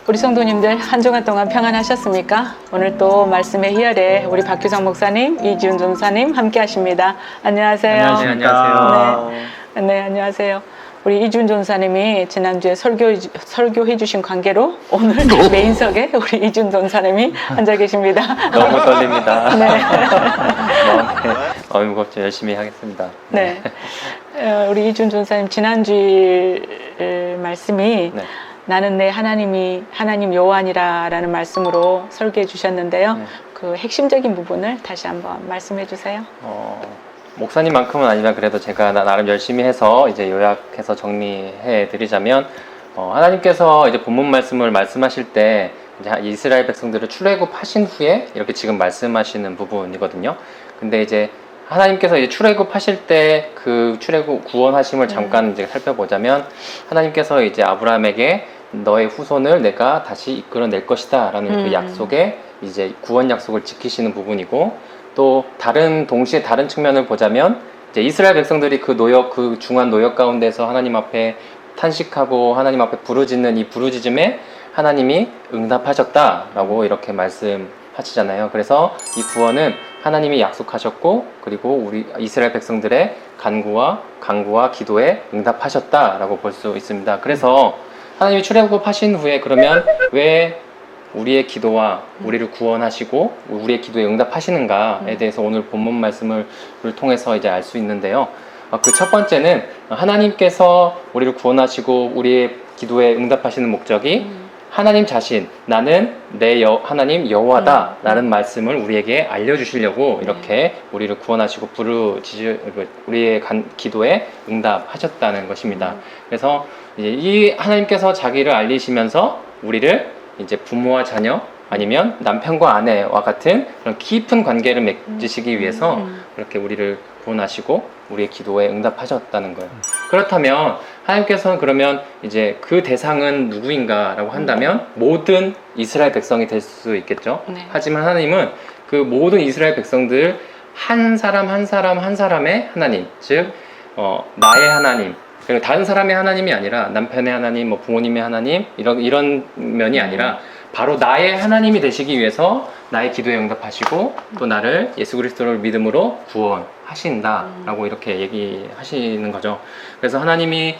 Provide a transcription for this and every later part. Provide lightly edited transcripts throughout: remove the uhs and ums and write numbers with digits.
우리 성도님들 한 주간 동안 평안하셨습니까? 오늘 또 말씀의 희열에 우리 박규성 목사님, 이지훈 전사님 함께 하십니다. 안녕하세요. 안녕하세요. 네, 안녕하세요. 우리 이준 전사님이 지난주에 설교해 주신 관계로 오늘 메인석에 우리 이준 전사님이 앉아 계십니다. 너무 떨립니다. 네. 너무 무겁죠. 열심히 하겠습니다. 네. 우리 이준 전사님 지난주 말씀이 네. 나는 내 하나님 여호와니라라는 말씀으로 설교해 주셨는데요. 네. 그 핵심적인 부분을 다시 한번 말씀해 주세요. 목사님만큼은 아니라 그래도 제가 나름 열심히 해서 이제 요약해서 정리해 드리자면, 하나님께서 이제 본문 말씀을 말씀하실 때 이제 이스라엘 백성들을 출애굽하신 후에 이렇게 지금 말씀하시는 부분이거든요. 근데 이제 하나님께서 이제 출애굽하실 때 그 출애굽 구원하심을 잠깐 이제 살펴보자면, 하나님께서 이제 아브라함에게 너의 후손을 내가 다시 이끌어낼 것이다라는 그 약속에 이제 구원 약속을 지키시는 부분이고, 또 동시에 다른 측면을 보자면 이제 이스라엘 백성들이 그 중한 노역 가운데서 하나님 앞에 탄식하고 하나님 앞에 부르짖는 이 부르짖음에 하나님이 응답하셨다라고 이렇게 말씀하시잖아요. 그래서 이 구원은 하나님이 약속하셨고, 그리고 우리 이스라엘 백성들의 간구와 기도에 응답하셨다라고 볼 수 있습니다. 그래서 하나님이 출애굽하신 후에 그러면 왜 우리의 기도와 우리를 구원하시고 우리의 기도에 응답하시는가에 대해서 오늘 본문 말씀을 통해서 이제 알 수 있는데요. 그 첫 번째는 하나님께서 우리를 구원하시고 우리의 기도에 응답하시는 목적이 하나님 자신, 나는 하나님 여호와다 라는 말씀을 우리에게 알려주시려고 이렇게 우리를 구원하시고 우리의 기도에 응답하셨다는 것입니다. 그래서 이제 이 하나님께서 자기를 알리시면서 우리를 이제 부모와 자녀 아니면 남편과 아내와 같은 그런 깊은 관계를 맺으시기 위해서 이렇게 우리를 구원하시고 우리의 기도에 응답하셨다는 거예요. 그렇다면 하나님께서는 그러면 이제 그 대상은 누구인가라고 한다면 모든 이스라엘 백성이 될 수 있겠죠. 네. 하지만 하나님은 그 모든 이스라엘 백성들 한 사람 한 사람의 하나님, 즉 나의 하나님, 그리고 다른 사람의 하나님이 아니라 남편의 하나님, 부모님의 하나님 이런 면이 아니라 바로 나의 하나님이 되시기 위해서 나의 기도에 응답하시고 또 나를 예수 그리스도를 믿음으로 구원하신다라고 이렇게 얘기하시는 거죠. 그래서 하나님이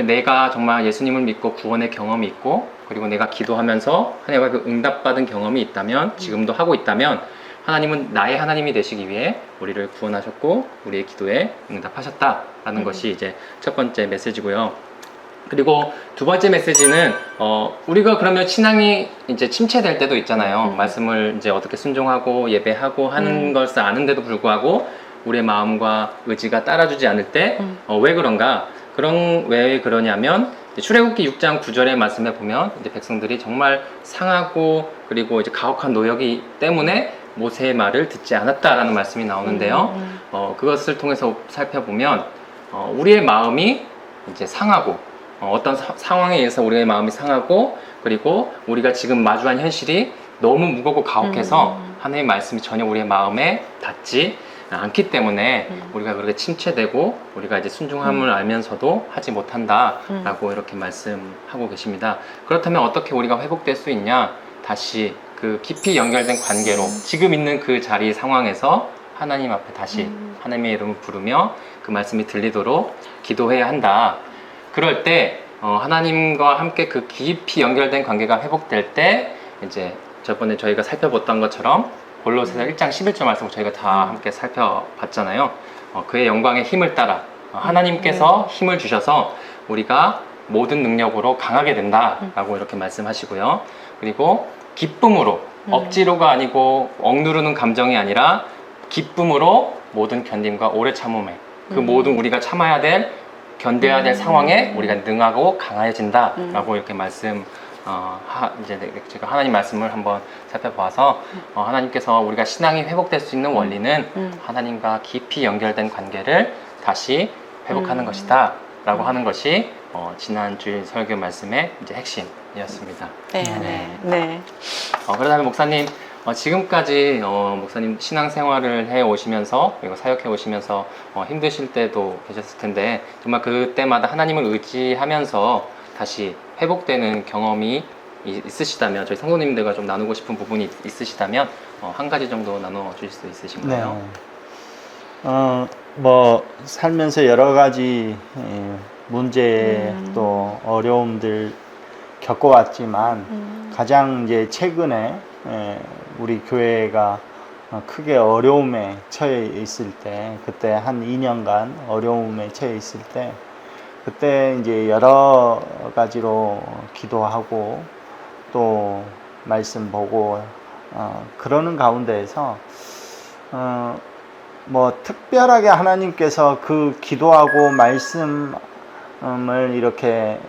내가 정말 예수님을 믿고 구원의 경험이 있고, 그리고 내가 기도하면서 하나님과 그 응답받은 경험이 있다면, 지금도 하고 있다면, 하나님은 나의 하나님이 되시기 위해 우리를 구원하셨고 우리의 기도에 응답하셨다라는 것이 이제 첫 번째 메시지고요. 그리고 두 번째 메시지는 우리가 그러면 신앙이 이제 침체될 때도 있잖아요. 말씀을 이제 어떻게 순종하고 예배하고 하는 것을 아는데도 불구하고 우리의 마음과 의지가 따라주지 않을 때 왜 그런가? 왜 그러냐면 출애굽기 6장 9절의 말씀에 보면 이제 백성들이 정말 상하고 그리고 이제 가혹한 노역이 때문에 모세의 말을 듣지 않았다라는 말씀이 나오는데요. 그것을 통해서 살펴보면 우리의 마음이 이제 상하고 어떤 상황에 의해서 우리의 마음이 상하고, 그리고 우리가 지금 마주한 현실이 너무 무겁고 가혹해서 하나님의 말씀이 전혀 우리의 마음에 닿지 않기 때문에 우리가 그렇게 침체되고 우리가 이제 순종함을 알면서도 하지 못한다라고 이렇게 말씀하고 계십니다. 그렇다면 어떻게 우리가 회복될 수 있냐? 다시 그 깊이 연결된 관계로 지금 있는 그 자리 상황에서 하나님 앞에 다시 하나님의 이름을 부르며 그 말씀이 들리도록 기도해야 한다. 그럴 때 하나님과 함께 그 깊이 연결된 관계가 회복될 때 이제 저번에 저희가 살펴봤던 것처럼 골로새서 1장 11절 말씀을 저희가 다 함께 살펴봤잖아요. 그의 영광의 힘을 따라 하나님께서 힘을 주셔서 우리가 모든 능력으로 강하게 된다라고 이렇게 말씀하시고요. 그리고 기쁨으로, 억지로가 아니고 억누르는 감정이 아니라 기쁨으로 모든 견딤과 오래 참음에 그 모든 우리가 견뎌야 될 상황에 우리가 능하고 강해진다라고 이렇게 이제 제가 하나님 말씀을 한번 살펴봐서 하나님께서 우리가 신앙이 회복될 수 있는 원리는 하나님과 깊이 연결된 관계를 다시 회복하는 것이다 라고 하는 것이 지난주 설교 말씀의 이제 핵심이었습니다. 네. 그렇다면 목사님, 지금까지 목사님 신앙생활을 해 오시면서 그리고 사역해 오시면서 힘드실 때도 계셨을 텐데 정말 그때마다 하나님을 의지하면서 다시 회복되는 경험이 있으시다면 저희 성도님들과 좀 나누고 싶은 부분이 있으시다면 한 가지 정도 나눠 주실 수 있으신가요? 뭐 살면서 여러 가지 문제 또 어려움들 겪어왔지만 가장 이제 최근에 우리 교회가 크게 어려움에 처해 있을 때, 그때 한 2년간 어려움에 처해 있을 때, 그때 이제 여러 가지로 기도하고 또 말씀 보고 그러는 가운데에서 뭐 특별하게 하나님께서 그 기도하고 말씀을 이렇게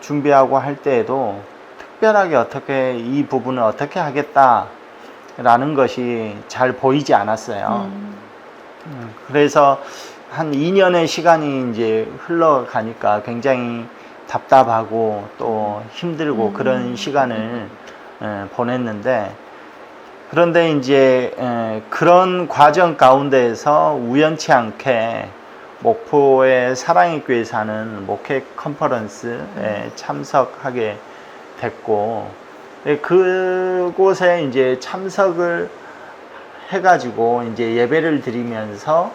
준비하고 할 때에도 특별하게 어떻게 이 부분을 어떻게 하겠다라는 것이 잘 보이지 않았어요. 그래서 한 2년의 시간이 이제 흘러가니까 굉장히 답답하고 또 힘들고 그런 시간을 보냈는데, 그런데 이제 그런 과정 가운데에서 우연치 않게 목포의 사랑의 교회에서 하는 목회 컨퍼런스에 참석하게 됐고, 그곳에 이제 참석을 해가지고 이제 예배를 드리면서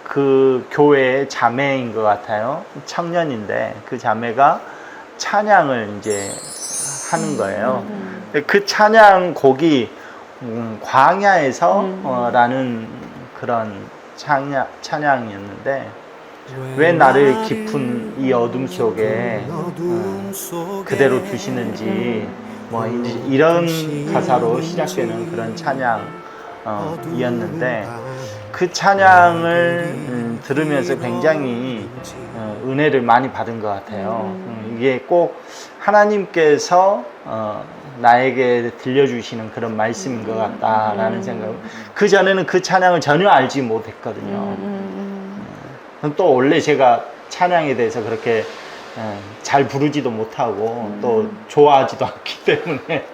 그 교회의 자매인 것 같아요. 청년인데 그 자매가 찬양을 이제 하는 거예요. 그 찬양 곡이 광야에서 라는 그런 찬양이었는데, 왜 나를 깊은 이 어둠 속에 그대로 두시는지, 뭐 이런 가사로 시작되는 그런 찬양이었는데, 그 찬양을 들으면서 굉장히 은혜를 많이 받은 것 같아요. 이게 꼭 하나님께서 나에게 들려주시는 그런 말씀인 것 같다라는 생각. 그 전에는 그 찬양을 전혀 알지 못했거든요. 또 원래 제가 찬양에 대해서 그렇게 잘 부르지도 못하고 또 좋아하지도 않기 때문에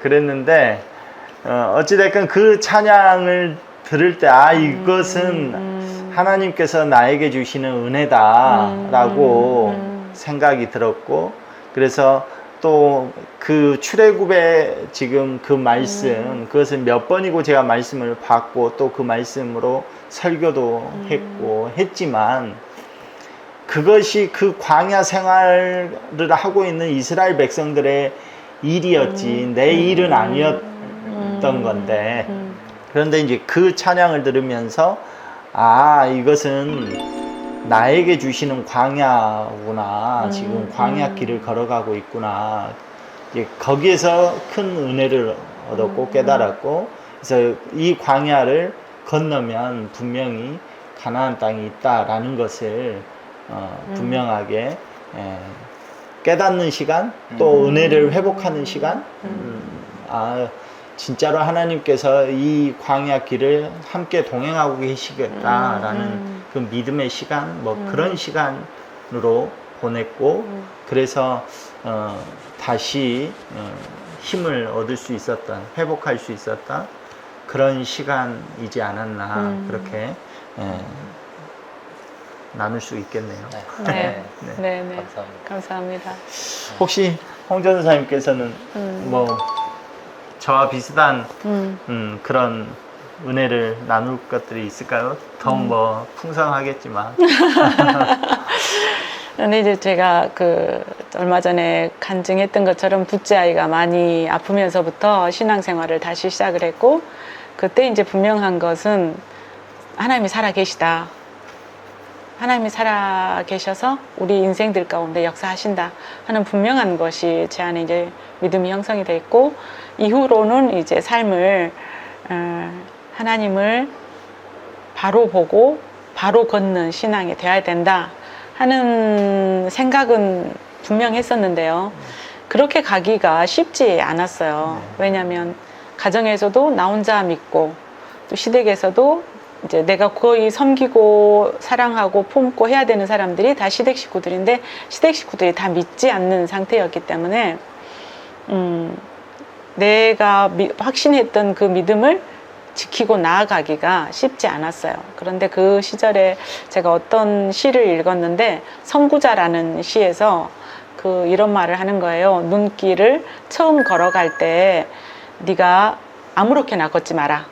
그랬는데, 어찌됐건 그 찬양을 들을 때 이것은 하나님께서 나에게 주시는 은혜다라고 생각이 들었고, 그래서 또 그 출애굽의 지금 그 말씀, 그것을 몇 번이고 제가 말씀을 받고 또 그 말씀으로 설교도 했고 했지만, 그것이 그 광야 생활을 하고 있는 이스라엘 백성들의 일이었지 내 일은 아니었던 건데, 그런데 이제 그 찬양을 들으면서 이것은 나에게 주시는 광야구나, 지금 광야 길을 걸어가고 있구나, 이제 거기에서 큰 은혜를 얻었고 깨달았고, 그래서 이 광야를 건너면 분명히 가나안 땅이 있다라는 것을 분명하게 깨닫는 시간, 또 은혜를 회복하는 시간. 진짜로 하나님께서 이 광야 길을 함께 동행하고 계시겠다라는 그 믿음의 시간, 뭐 그런 시간으로 보냈고, 그래서 다시 힘을 얻을 수 있었던, 회복할 수 있었던 그런 시간이지 않았나, 그렇게 나눌 수 있겠네요. 네. 네. 감사합니다. 감사합니다. 혹시 홍 전사님께서는 뭐 저와 비슷한 그런 은혜를 나눌 것들이 있을까요? 더 뭐 풍성하겠지만. 근데 이제 제가 얼마 전에 간증했던 것처럼 둘째 아이가 많이 아프면서부터 신앙생활을 다시 시작을 했고, 그때 이제 분명한 것은 하나님이 살아 계시다. 하나님이 살아 계셔서 우리 인생들 가운데 역사하신다 하는 분명한 것이 제 안에 이제 믿음이 형성이 돼 있고, 이후로는 이제 삶을 하나님을 바로 보고 바로 걷는 신앙이 되어야 된다 하는 생각은 분명했었는데요. 그렇게 가기가 쉽지 않았어요. 왜냐하면 가정에서도 나 혼자 믿고, 또 시댁에서도 이제 내가 거의 섬기고 사랑하고 품고 해야 되는 사람들이 다 시댁 식구들인데, 시댁 식구들이 다 믿지 않는 상태였기 때문에 내가 확신했던 그 믿음을 지키고 나아가기가 쉽지 않았어요. 그런데 그 시절에 제가 어떤 시를 읽었는데, 선구자라는 시에서 이런 말을 하는 거예요. 눈길을 처음 걸어갈 때 네가 아무렇게나 걷지 마라.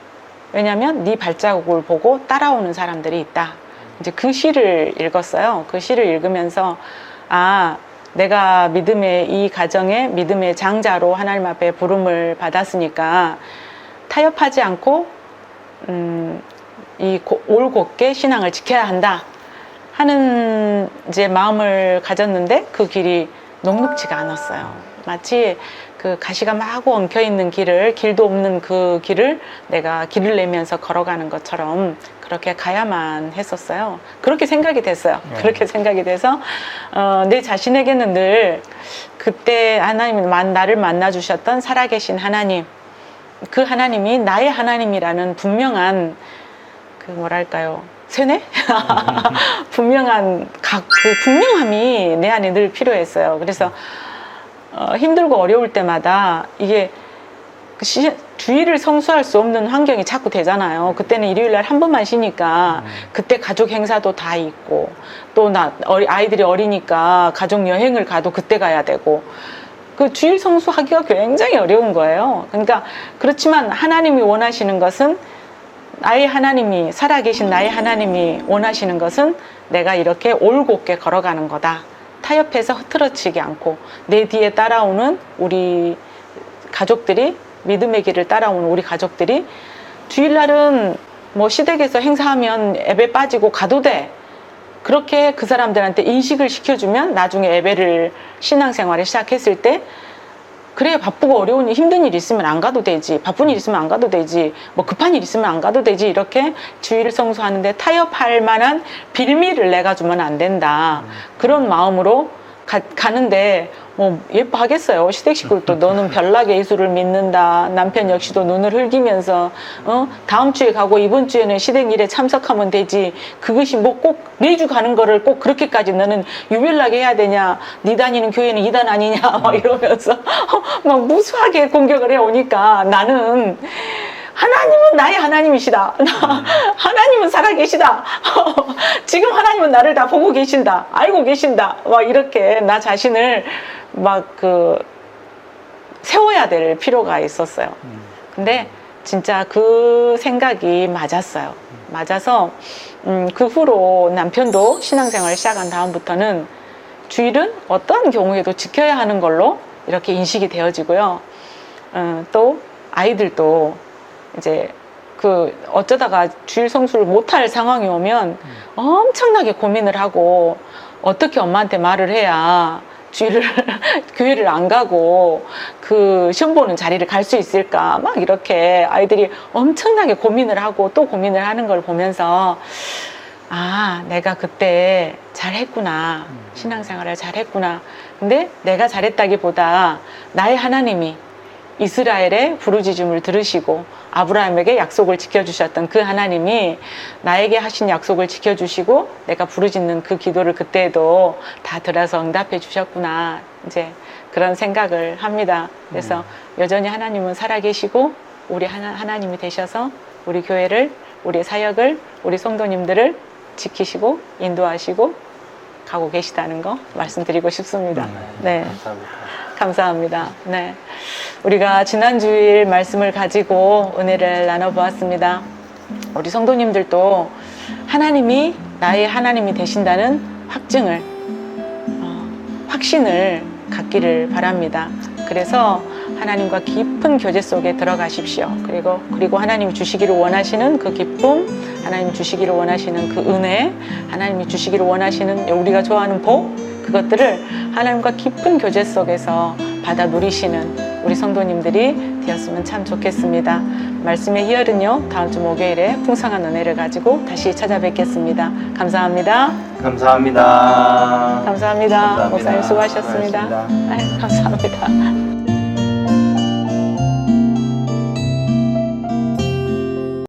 왜냐하면 네 발자국을 보고 따라오는 사람들이 있다. 이제 그 시를 읽었어요. 그 시를 읽으면서 아, 내가 믿음의 이 가정의 믿음의 장자로 하나님 앞에 부름을 받았으니까 타협하지 않고 이 올곧게 신앙을 지켜야 한다 하는 이제 마음을 가졌는데 그 길이 녹록지가 않았어요. 마치 그 가시가 마구 엉켜 있는 길도 없는 그 길을 내가 길을 내면서 걸어가는 것처럼 그렇게 가야만 했었어요. 그렇게 생각이 됐어요. 그렇게 생각이 돼서 내 자신에게는 늘 그때 하나님이 나를 만나 주셨던 살아계신 하나님, 그 하나님이 나의 하나님이라는 분명한 그 뭐랄까요, 세뇌? 분명한 그 분명함이 내 안에 늘 필요했어요. 그래서 힘들고 어려울 때마다 이게 주일을 성수할 수 없는 환경이 자꾸 되잖아요. 그때는 일요일날 한 번만 쉬니까 그때 가족 행사도 다 있고 또 아이들이 어리니까 가족 여행을 가도 그때 가야 되고 그 주일 성수하기가 굉장히 어려운 거예요. 그러니까 그렇지만 하나님이 원하시는 것은 살아계신 나의 하나님이 원하시는 것은 내가 이렇게 올곧게 걸어가는 거다. 타협해서 흐트러지지 않고 내 뒤에 따라오는 우리 가족들이, 믿음의 길을 따라오는 우리 가족들이 주일날은 뭐 시댁에서 행사하면 예배 빠지고 가도 돼. 그렇게 그 사람들한테 인식을 시켜주면 나중에 예배를 신앙생활을 시작했을 때 그래, 바쁘고 어려운 힘든 일 있으면 안 가도 되지, 바쁜 일 있으면 안 가도 되지, 뭐 급한 일 있으면 안 가도 되지, 이렇게 주일을 성수하는데 타협할 만한 빌미를 내가 주면 안 된다. 그런 마음으로 가는데 뭐 예뻐하겠어요. 시댁 식구도 너는 별나게 예수를 믿는다. 남편 역시도 눈을 흘기면서 다음 주에 가고 이번 주에는 시댁 일에 참석하면 되지. 그것이 뭐 꼭 매주 가는 거를 꼭 그렇게까지 너는 유별나게 해야 되냐. 네 다니는 교회는 이단 아니냐. 막 이러면서 막 무수하게 공격을 해오니까 나는 하나님은 나의 하나님이시다. 하나님은 살아계시다. 지금 하나님은 나를 다 보고 계신다. 알고 계신다. 막 이렇게 나 자신을 막 세워야 될 필요가 있었어요. 근데 진짜 그 생각이 맞았어요. 맞아서 그 후로 남편도 신앙생활을 시작한 다음부터는 주일은 어떠한 경우에도 지켜야 하는 걸로 이렇게 인식이 되어지고요. 또 아이들도 이제 어쩌다가 주일 성수를 못할 상황이 오면 엄청나게 고민을 하고 어떻게 엄마한테 말을 해야 교회를 안 가고 그 시험 보는 자리를 갈 수 있을까 막 이렇게 아이들이 엄청나게 고민을 하고 또 고민을 하는 걸 보면서 아, 내가 그때 잘했구나. 신앙생활을 잘했구나. 근데 내가 잘했다기보다 나의 하나님이 이스라엘의 부르짖음을 들으시고 아브라함에게 약속을 지켜주셨던 그 하나님이 나에게 하신 약속을 지켜주시고 내가 부르짖는 그 기도를 그때도 다 들어서 응답해 주셨구나. 이제 그런 생각을 합니다. 그래서 여전히 하나님은 살아계시고 우리 하나님이 되셔서 우리 교회를, 우리 사역을, 우리 성도님들을 지키시고 인도하시고 가고 계시다는 거 말씀드리고 싶습니다. 네. 감사합니다. 네. 우리가 지난 주일 말씀을 가지고 은혜를 나눠보았습니다. 우리 성도님들도 하나님이 나의 하나님이 되신다는 확신을 갖기를 바랍니다. 그래서 하나님과 깊은 교제 속에 들어가십시오. 그리고 하나님이 주시기를 원하시는 그 기쁨, 하나님이 주시기를 원하시는 그 은혜, 하나님이 주시기를 원하시는 우리가 좋아하는 복, 그것들을 하나님과 깊은 교제 속에서 받아 누리시는 우리 성도님들이 되었으면 참 좋겠습니다. 말씀의 희열은요, 다음 주 목요일에 풍성한 은혜를 가지고 다시 찾아뵙겠습니다. 감사합니다. 감사합니다. 감사합니다. 목사님 수고하셨습니다. 감사합니다.